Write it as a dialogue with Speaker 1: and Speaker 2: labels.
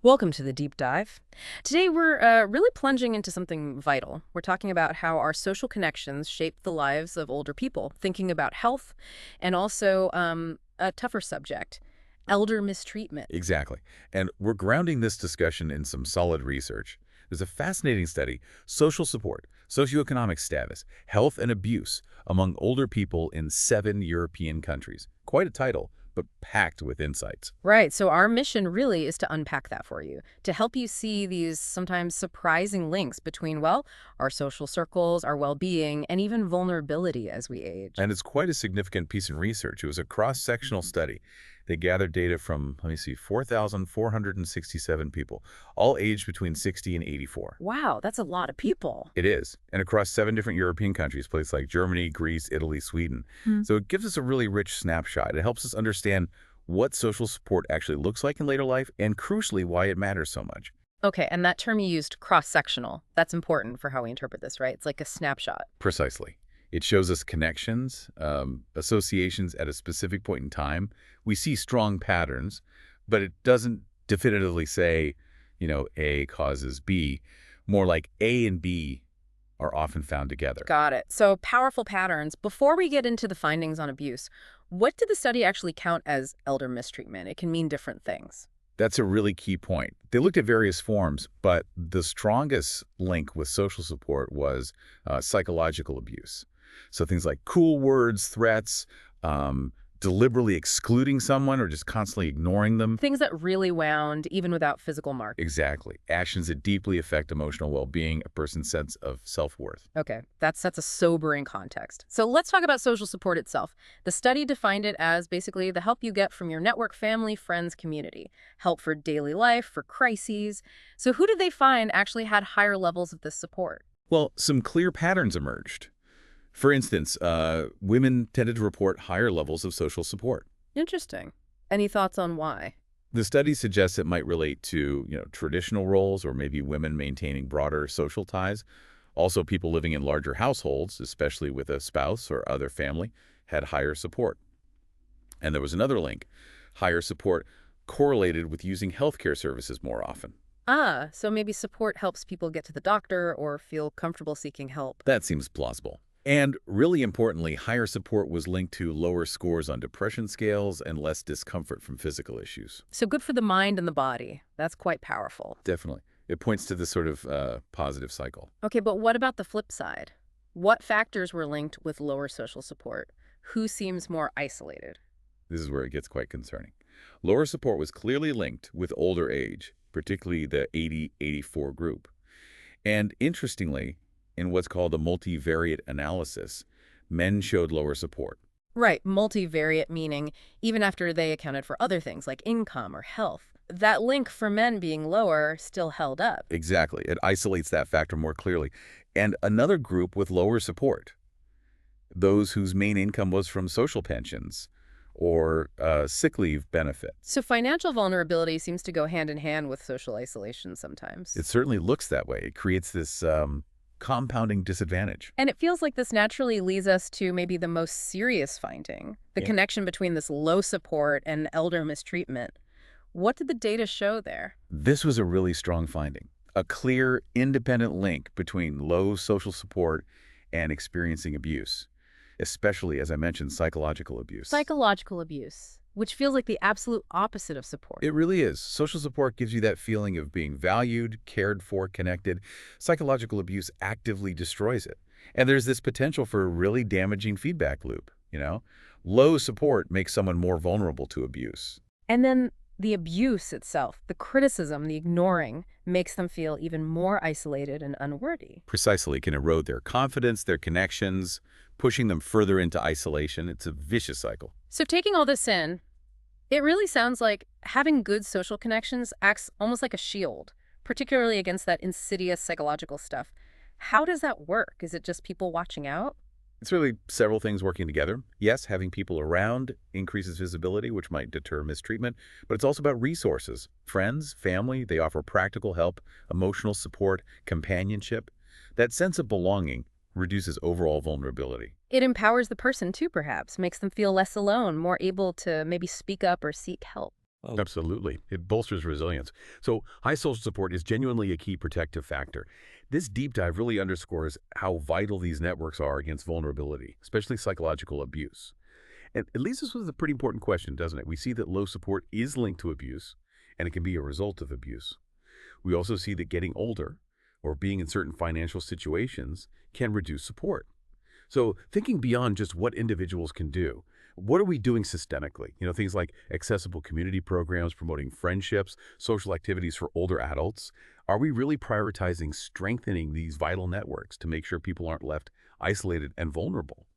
Speaker 1: Welcome to the deep dive. Today we're really plunging into something vital. We're talking about how our social connections shape the lives of older people, thinking about health and also a tougher subject, elder mistreatment.
Speaker 2: Exactly. And we're grounding this discussion in some solid research. There's a fascinating study, Social Support, Socio-Economic Status, Health and Abuse among older people in 7 European countries. Quite a title, but packed with insights.
Speaker 1: Right, so our mission really is to unpack that for you, to help you see these sometimes surprising links between, well, our social circles, our well-being, and even vulnerability as we age.
Speaker 2: And it's quite a significant piece of research. It was a cross-sectional study. They gathered data from, 4,467 people, all aged between 60 and 84.
Speaker 1: Wow, that's a lot of people.
Speaker 2: It is, and across 7 different European countries, places like Germany, Greece, Italy, Sweden. So it gives us a really rich snapshot. It helps us understand what social support actually looks like in later life, and crucially, why it matters so much.
Speaker 1: Okay, and that term you used, cross-sectional, that's important for how we interpret this, right? It's like a snapshot.
Speaker 2: Precisely. It shows us connections, associations at a specific point in time. We see strong patterns, but it doesn't definitively say, A causes B. More like A and B are often found together.
Speaker 1: Got it. So powerful patterns. Before we get into the findings on abuse, what did the study actually count as elder mistreatment? It can mean different things.
Speaker 2: That's a really key point. They looked at various forms, but the strongest link with social support was psychological abuse. So things like cool words, threats, deliberately excluding someone or just constantly ignoring them.
Speaker 1: Things that really wound, even without physical mark.
Speaker 2: Exactly. Actions that deeply affect emotional well-being, a person's sense of self-worth.
Speaker 1: Okay, that sets a sobering context. So let's talk about social support itself. The study defined it as basically the help you get from your network, family, friends, community. Help for daily life, for crises. So who did they find actually had higher levels of this support?
Speaker 2: Well, some clear patterns emerged. For instance, women tended to report higher levels of social support.
Speaker 1: Interesting. Any thoughts on why?
Speaker 2: The study suggests it might relate to, traditional roles or maybe women maintaining broader social ties. Also, people living in larger households, especially with a spouse or other family, had higher support. And there was another link. Higher support correlated with using healthcare services more often.
Speaker 1: Ah, so maybe support helps people get to the doctor or feel comfortable seeking help.
Speaker 2: That seems plausible. And really importantly, higher support was linked to lower scores on depression scales and less discomfort from physical issues.
Speaker 1: So good for the mind and the body. That's quite powerful.
Speaker 2: Definitely. It points to this sort of positive cycle.
Speaker 1: Okay, but what about the flip side? What factors were linked with lower social support? Who seems more isolated?
Speaker 2: This is where it gets quite concerning. Lower support was clearly linked with older age, particularly the 80-84 group. And interestingly, in what's called a multivariate analysis, men showed lower support.
Speaker 1: Right, multivariate meaning even after they accounted for other things like income or health. That link for men being lower still held up.
Speaker 2: Exactly. It isolates that factor more clearly. And another group with lower support, those whose main income was from social pensions or sick leave benefits.
Speaker 1: So financial vulnerability seems to go hand in hand with social isolation sometimes.
Speaker 2: It certainly looks that way. It creates this compounding disadvantage.
Speaker 1: And it feels like this naturally leads us to maybe the most serious finding, the connection between this low support and elder mistreatment. What did the data show there?
Speaker 2: This was a really strong finding. A clear, independent link between low social support and experiencing abuse, especially, as I mentioned, psychological abuse.
Speaker 1: Psychological abuse, which feels like the absolute opposite of support.
Speaker 2: It really is. Social support gives you that feeling of being valued, cared for, connected. Psychological abuse actively destroys it. And there's this potential for a really damaging feedback loop, Low support makes someone more vulnerable to abuse.
Speaker 1: And then the abuse itself, the criticism, the ignoring, makes them feel even more isolated and unworthy.
Speaker 2: Precisely, it can erode their confidence, their connections, pushing them further into isolation. It's a vicious cycle.
Speaker 1: So taking all this in, it really sounds like having good social connections acts almost like a shield, particularly against that insidious psychological stuff. How does that work? Is it just people watching out?
Speaker 2: It's really several things working together. Yes, having people around increases visibility, which might deter mistreatment, but it's also about resources. Friends, family, they offer practical help, emotional support, companionship. That sense of belonging reduces overall vulnerability.
Speaker 1: It empowers the person too, perhaps, makes them feel less alone, more able to maybe speak up or seek help.
Speaker 3: Oh,
Speaker 4: Absolutely. It bolsters resilience. So high social support is genuinely a key protective factor. This deep dive really underscores how vital these networks are against vulnerability, especially psychological abuse. And it leaves us with a pretty important question, doesn't it? We see that low support is linked to abuse, and it can be a result of abuse. We also see that getting older or being in certain financial situations can reduce support. So thinking beyond just what individuals can do, what are we doing systemically? Things like accessible community programs, promoting friendships, social activities for older adults. Are we really prioritizing strengthening these vital networks to make sure people aren't left isolated and vulnerable?